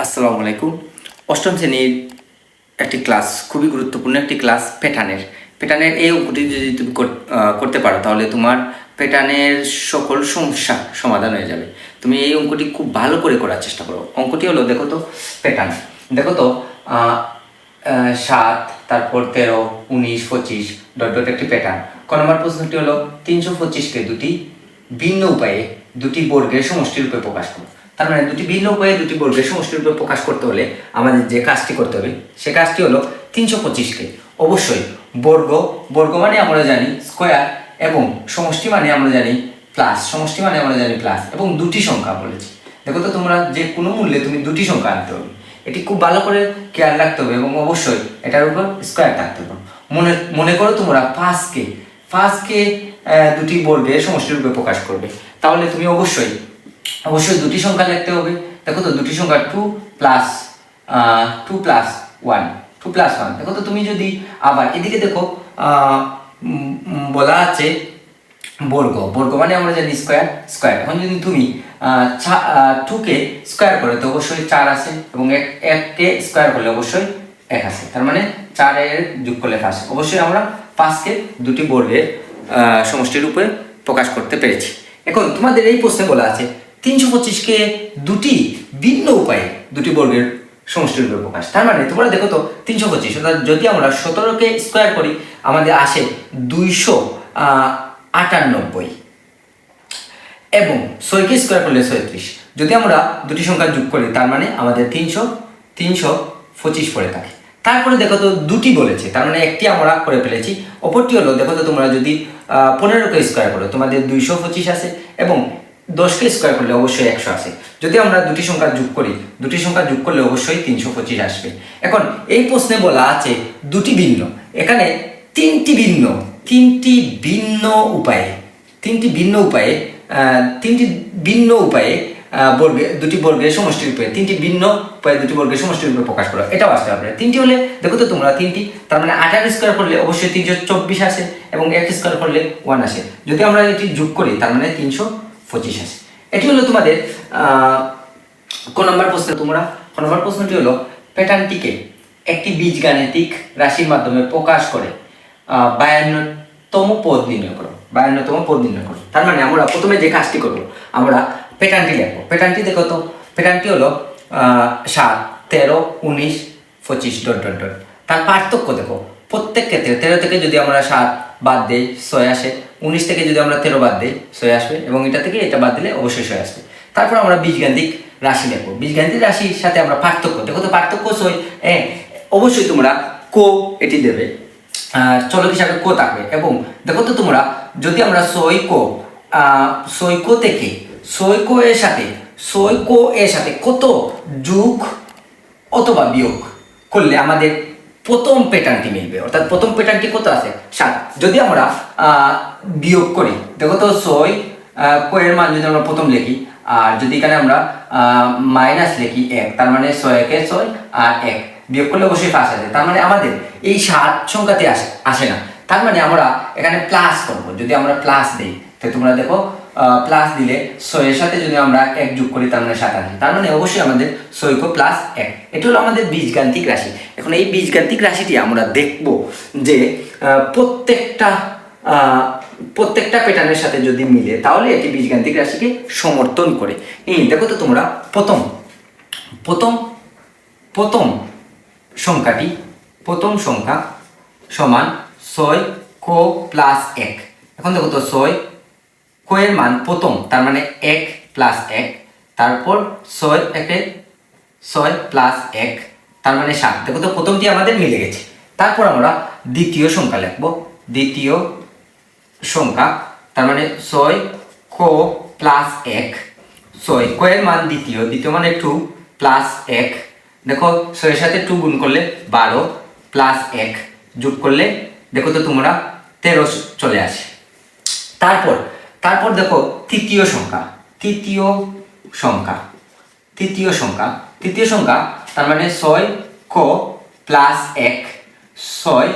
আসসালামু আলাইকুম। অষ্টম শ্রেণীর একটি ক্লাস, খুবই গুরুত্বপূর্ণ একটি ক্লাস, প্যাটার্নের এই অঙ্কটি যদি তুমি করতে পারো তাহলে তোমার প্যাটার্নের সকল সমস্যা সমাধান হয়ে যাবে। তুমি এই অঙ্কটি খুব ভালো করে করার চেষ্টা করো। অঙ্কটি হলো, দেখো তো প্যাটার্ন, দেখো তো 7, তারপর 13, 19, 25 ডট ডট একটি প্যাটার্ন। ক নম্বর প্রশ্নটি হলো 325কে দুটি ভিন্ন উপায়ে দুটি বর্গের সমষ্টির রূপে প্রকাশ করো। তার মানে দুটি ভিন্ন উপায়ে দুটি বর্গের সমষ্টির রূপে প্রকাশ করতে হলে আমাদের যে কাজটি করতে হবে সে কাজটি হলো 325কে অবশ্যই বর্গ মানে আমরা জানি স্কোয়ার, এবং সমষ্টি মানে আমরা জানি প্লাস, এবং দুটি সংখ্যা বলেছি। দেখো তো তোমরা যে কোনো মূল্যে তুমি দুটি সংখ্যা আনতে হবে, এটি খুব ভালো করে খেয়াল রাখতে হবে, এবং অবশ্যই এটার উপর স্কোয়ার থাকতে হবে। মনে করো তোমরা 5কে দুটি বর্গের সমষ্টির রূপে প্রকাশ করবে, তাহলে তুমি অবশ্যই দুটি সংখ্যা লিখতে হবে। দেখো তো দুটি সংখ্যা 2 প্লাস 1, দেখো তো তুমি যদি আবার এদিকে দেখো বলা আছে বর্গ মানে আমরা জানি স্কোয়ার। এখন যদি তুমি 2কে স্কোয়ার করে তো অবশ্যই 4 আছে, এবং 1কে স্কোয়ার করলে অবশ্যই 1 আছে, তার মানে 4 যোগ করলে 5। অবশ্যই আমরা 5কে দুটি বর্গের সমষ্টির রূপে প্রকাশ করতে পেরেছি। এখন তোমাদের এই প্রশ্নে বলা আছে 325কে দুটি ভিন্ন উপায়ে দুটি বর্গের সমষ্টির রূপে প্রকাশ। তার মানে তোমরা দেখো তো 325, অর্থাৎ যদি আমরা 17কে স্কোয়ার করি আমাদের আসে 298, এবং 6কে স্কোয়ার করলে 36। যদি আমরা দুটি সংখ্যা যোগ করি তার মানে আমাদের 325 পড়ে থাকে। তারপরে দেখো তো দুটি বলেছে, তার মানে একটি আমরা করে ফেলেছি, অপরটি হলো দেখো তো তোমরা যদি 15কে স্কোয়ার করো তোমাদের 225 আসে, এবং 10কে স্কোয়ার করলে অবশ্যই 100 আসে। যদি আমরা দুটি সংখ্যা যোগ করলে অবশ্যই 325 আসবে। এখন এই প্রশ্নে বলা আছে দুটি ভিন্ন, এখানে তিনটি ভিন্ন উপায়ে দুটি বর্গের সমষ্টির রূপে দুটি বর্গের সমষ্টির রূপে প্রকাশ করা, এটাও আসতে পারবে। তিনটি হলে দেখো তো তোমরা তিনটি, তার মানে 18 স্কোয়ার করলে অবশ্যই 324 আসে, এবং 1 স্কোয়ার করলে 1 আসে। যদি আমরা এটি যোগ করি তার মানে 325 আসে। এটি হলো তোমাদের ক নম্বর প্রশ্ন। ক নম্বর প্রশ্নটি হলো প্যাটার্নটিকে একটি বীজগাণিতিক রাশির মাধ্যমে প্রকাশ করে 52তম পদ নির্ণয় করো। তার মানে আমরা প্রথমে যে কাজটি করবো, আমরা প্যাটার্নটি লিখবো। প্যাটার্নটি দেখো তো, প্যাটার্নটি হলো 7, 13, 19, 25 ডট ডট ডট। তার পার্থক্য দেখো, প্রত্যেক ক্ষেত্রে 13 থেকে যদি আমরা 7 বাদ দেই 6 আসে, 19 থেকে যদি আমরা 13 বাদ দেই 6 আসবে, এবং এটা থেকে এটা বাদ দিলে অবশ্যই 6 আসবে। তারপর আমরা বীজগাণিতিক রাশি লিখবো। বীজগাণিতিক রাশির সাথে আমরা পার্থক্য দেখো তো, পার্থক্য 6, অবশ্যই তোমরা এটি দেবে, চলক হিসাবে থাকবে। এবং দেখো তো তোমরা যদি আমরা 6 থেকে 6 এর সাথে কত যোগ অথবা বিয়োগ করলে আমাদের প্রথম প্যাটার্নটি মিলবে, অর্থাৎ প্রথম প্যাটার্নটি কত আছে 7। যদি আমরা বিয়োগ করি, দেখো তো 6 এর মান যদি আমরা প্রথম লিখি, আর যদি এখানে আমরা মাইনাস লিখি 1, তার মানে 6 একে 6 আর 1 বিয়োগ করলে অবশ্যই 5 আসে। তার মানে আমাদের এই 7 সংখ্যাতে আসে না, তার মানে আমরা এখানে প্লাস করবো। যদি আমরা প্লাস দিই তো তোমরা দেখো প্লাস দিলে 6 এর সাথে যদি আমরা 1 যোগ করি তার মানে 7 আসে, তার মানে অবশ্যই আমাদের 6 প্লাস 1। এটা হলো আমাদের বীজগাণিতিক রাশি। এখন এই বীজগাণিতিক রাশিটি আমরা দেখব যে প্রত্যেকটা প্যাটার্নের সাথে যদি মিলে তাহলে এটি বীজগাণিতিক রাশিকে সমর্থন করে। দেখো তো তোমরা প্রথম সংখ্যা সমান 6 প্লাস 1। এখন দেখো তো 6 এর মান প্রথম, তার মানে 1 প্লাস 1, তারপর 6 প্লাস 1, তার মানে 7। দেখো তো প্রথমটি আমাদের মিলে গেছে। তারপর আমরা দ্বিতীয় সংখ্যা লিখবো। দ্বিতীয় সংখ্যা, তার মানে 6 প্লাস 1, 6 এর মান দ্বিতীয় মানে 2 প্লাস 1। দেখো 6 এর সাথে 2 গুণ করলে 12 প্লাস 1 যোগ করলে দেখো তো তোমরা 13 চলে আসে। তারপর দেখো তৃতীয় সংখ্যা, তার মানে 6 প্লাস 1, 6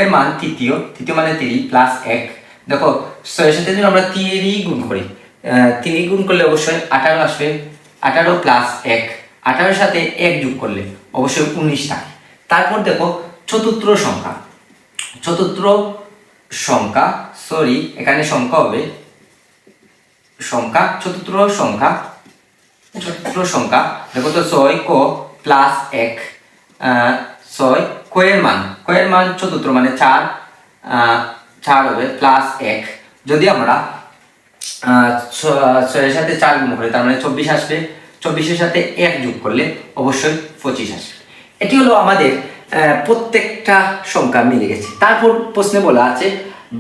এর মান তৃতীয় মানে 3 প্লাস 1। দেখো 6 এর সাথে যদি আমরা 3 গুণ করি, 3 গুণ করলে অবশ্যই 18 আসবে, 18 প্লাস 1, 18 সাথে 1 যোগ করলে অবশ্যই 19 থাকে। তারপর দেখো চতুর্থ সংখ্যা সরি এখানে সংখ্যা হবে চতুর্থ সংখ্যা দেখো তো 6 ক প্লাস 1 6 কয়ের মান চতুর্থ মানে 4 হবে প্লাস 1 যদি আমরা 6 এর সাথে 4 গুণ করি তার মানে 24 আসবে। 24 এর সাথে 1 যোগ করলে অবশ্যই 25 আসবে। এটি হলো আমাদের প্রত্যেকটা সংখ্যা মিলে গেছে। তারপর প্রশ্নে বলা আছে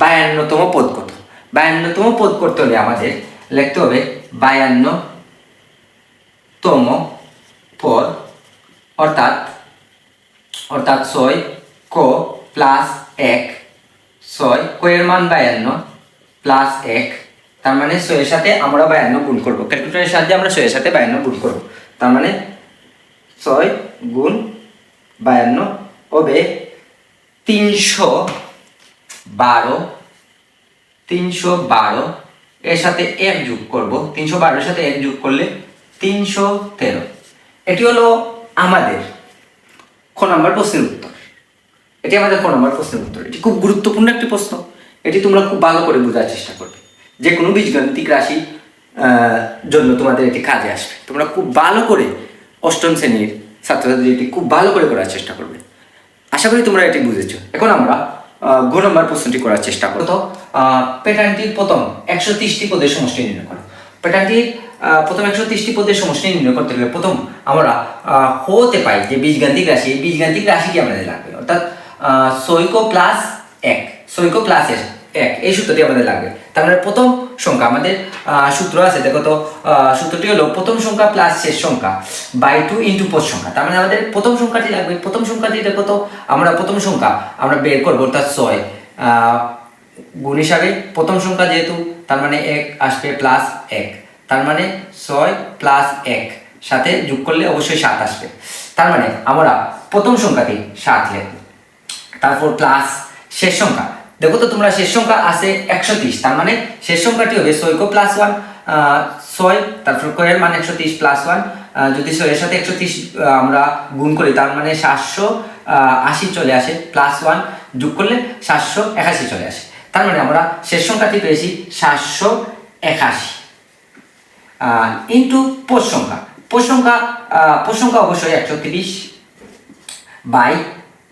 52তম পদ কত। 52তম পদ করতে হলে আমাদের লিখতে হবে 52তম পদ অর্থাৎ 6 ক প্লাস 1 6 কয়ের মান 52 প্লাস 1 তার মানে 6 এর সাথে আমরা 52 গুণ করব। ক্যালকুলেটরের সাহায্যে আমরা 6 এর সাথে 52 গুণ করব। তার মানে 6 গুণ 52 হবে 312 এর সাথে 1 যোগ করব। 312 এর সাথে 1 যোগ করলে 313। এটি হলো আমাদের খ নম্বর প্রশ্নের উত্তর। এটি আমাদের খ নম্বর প্রশ্নের উত্তর। এটি খুব গুরুত্বপূর্ণ একটি প্রশ্ন। এটি তোমরা খুব ভালো করে বোঝার চেষ্টা করবে। যে কোনো বীজগাণিতিক রাশি জন্য তোমাদের এটি কাজে আসবে। তোমরা খুব ভালো করে অষ্টম শ্রেণীর ছাত্রছাত্রী এটি খুব ভালো করে করার চেষ্টা করবে। আশা করি তোমরা এটি বুঝেছো। এখন আমরা ঘ নম্বর প্রশ্নটি করার চেষ্টা করব। তো প্যাটার্নটির প্রথম 130টি পদের সমষ্টি নির্ণয় করো। প্যাটার্নটির প্রথম 130টি পদের সমষ্টি নির্ণয় করতে গেলে প্রথম আমরা হতে পাই যে বীজগাণিতিক রাশি, এই বীজগাণিতিক রাশিটি আমাদের লাগবে, অর্থাৎ 6 প্লাস 1 6 প্লাস 1 এই সূত্রটি আমাদের লাগবে। তার মানে প্রথম সংখ্যা আমাদের সূত্র আছে, দেখো তো সূত্রটি হলো প্রথম সংখ্যা প্লাস শেষ সংখ্যা বাই 2 ইন্টু পদ সংখ্যা। তার মানে আমাদের প্রথম সংখ্যাটি লাগবে। প্রথম সংখ্যাটি দেখো তো আমরা প্রথম সংখ্যা আমরা বের করবো, অর্থাৎ 6 গুণ হিসাবে প্রথম সংখ্যা যেহেতু তার মানে 1 আসবে প্লাস 1, তার মানে 6 প্লাস 1 সাথে যোগ করলে অবশ্যই 7 আসবে। তার মানে আমরা প্রথম সংখ্যাটি 7 লিখব। তারপর প্লাস শেষ সংখ্যা, দেখো তো তোমরা শেষ সংখ্যা আছে 130, তার মানে শেষ সংখ্যাটি হবে 6 প্লাস 1 6, তারপর কয়ের মান 130 প্লাস 1, যদি 6 এর সাথে 130 আমরা গুণ করি তার মানে 780 চলে আসে, প্লাস 1 যোগ করলে 781 চলে আসে। তার মানে আমরা শেষ সংখ্যাটি পেয়েছি 781 ইন্টু পদ সংখ্যা। পদ সংখ্যা অবশ্যই 130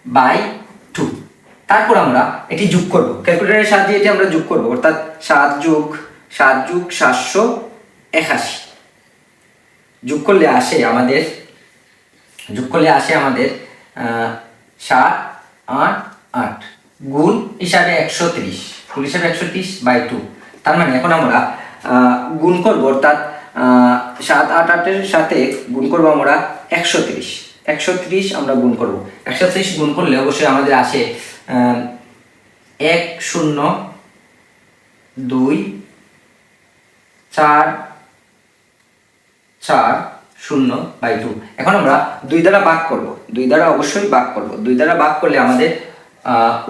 বাই 2। তারপর আমরা এটি যোগ করব, ক্যালকুলেটরের সাহায্যে এটি আমরা যোগ করব, অর্থাৎ 7 যোগ 781 যোগ করলে আসে আমাদের 7 8 8 গুণ হিসাবে 130 বাই 2। তার মানে এখন আমরা গুণ করব, অর্থাৎ 7 8 8 এর সাথে গুণ করব আমরা 130 আমরা গুণ করব। 130 গুণ করলে অবশ্যই আমাদের আসে 1 0 2 4 4 0 বাই 2। এখন আমরা 2 দ্বারা ভাগ করব, 2 দ্বারা অবশ্যই ভাগ করব। 2 দ্বারা ভাগ করলে আমাদের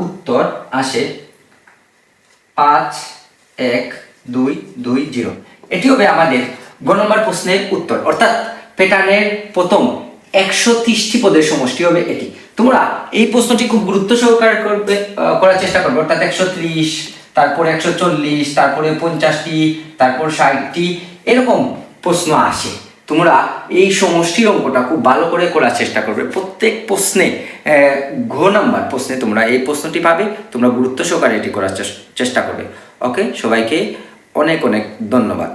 উত্তর আসে 5 1 2 2 0। এটি হবে আমাদের গ নম্বর প্রশ্নের উত্তর, অর্থাৎ প্যাটার্নের প্রথম 130টি পদের সমষ্টি হবে এটি। তোমরা এই প্রশ্নটি খুব গুরুত্ব সহকারে করার চেষ্টা করবে, অর্থাৎ 130, তারপরে 140, তারপরে 50টি, তারপর 60টি, এরকম প্রশ্ন আসে। তোমরা এই সমষ্টির অঙ্কটা খুব ভালো করে করার চেষ্টা করবে। প্রত্যেক প্রশ্নে ঘ নাম্বার প্রশ্নে তোমরা এই প্রশ্নটি পাবে, তোমরা গুরুত্ব সহকারে এটি করার চেষ্টা করবে। ওকে, সবাইকে অনেক অনেক ধন্যবাদ।